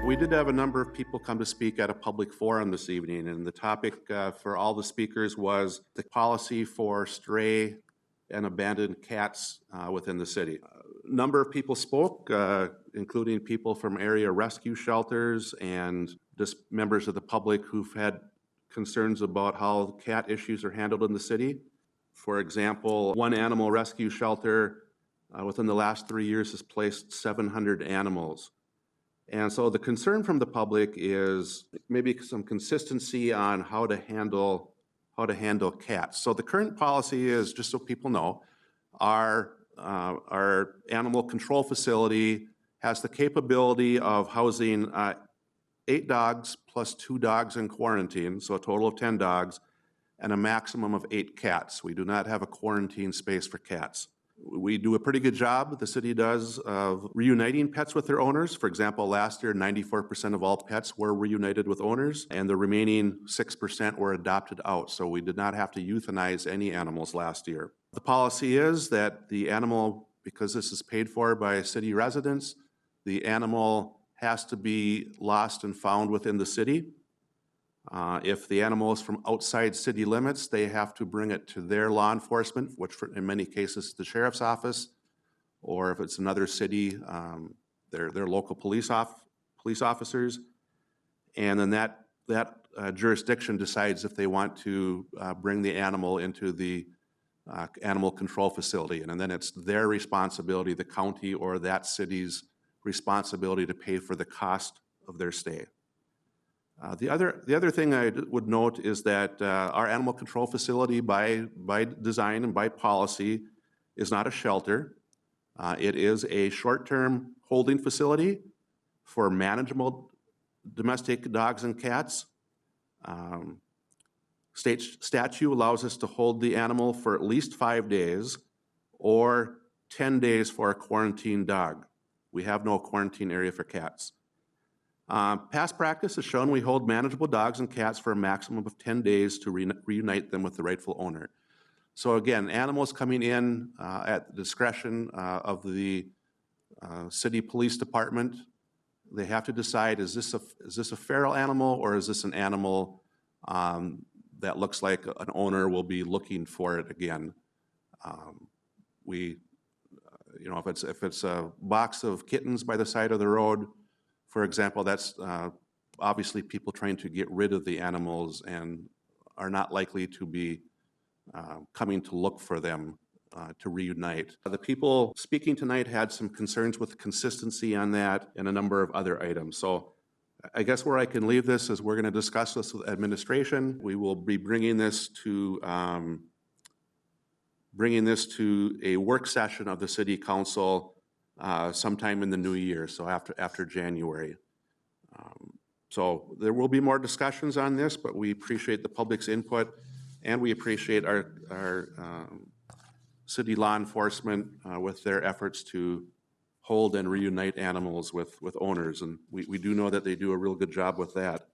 We did have a number of people come to speak at a public forum this evening, and the topic for all the speakers was the policy for stray and abandoned cats within the city. A number of people spoke, including people from area rescue shelters and just members of the public who've had concerns about how cat issues are handled in the city. For example, one animal rescue shelter within the last 3 years has placed 700 animals. And so the concern from the public is maybe some consistency on how to handle cats. So the current policy is, just so people know, our animal control facility has the capability of housing 8 dogs plus 2 dogs in quarantine, so a total of 10 dogs, and a maximum of 8 cats. We do not have a quarantine space for cats. We do a pretty good job, the city does, of reuniting pets with their owners. For example, last year, 94% of all pets were reunited with owners, and the remaining 6% were adopted out. So we did not have to euthanize any animals last year. The policy is that the animal, because this is paid for by city residents, the animal has to be lost and found within the city. If the animal is from outside city limits, they have to bring it to their law enforcement, which in many cases is the sheriff's office, or if it's another city, their local police officers. And then that jurisdiction decides if they want to bring the animal into the animal control facility. And then it's their responsibility, the county or that city's responsibility to pay for the cost of their stay. The other thing I would note is that our animal control facility by design and by policy is not a shelter. It is a short-term holding facility for manageable domestic dogs and cats. State statute allows us to hold the animal for at least 5 days or 10 days for a quarantined dog. We have no quarantine area for cats. Past practice has shown we hold manageable dogs and cats for a maximum of 10 days to reunite them with the rightful owner. So again, animals coming in at the discretion of the city police department, they have to decide, is this a feral animal or is this an animal that looks like an owner will be looking for it again? If it's a box of kittens by the side of the road, for example, that's obviously people trying to get rid of the animals and are not likely to be coming to look for them to reunite. The people speaking tonight had some concerns with consistency on that and a number of other items. So I guess where I can leave this is we're going to discuss this with administration. We will be bringing this to a work session of the City Council sometime in the new year, so after January. So there will be more discussions on this, but we appreciate the public's input, and we appreciate our city law enforcement with their efforts to hold and reunite animals with owners, and we do know that they do a real good job with that.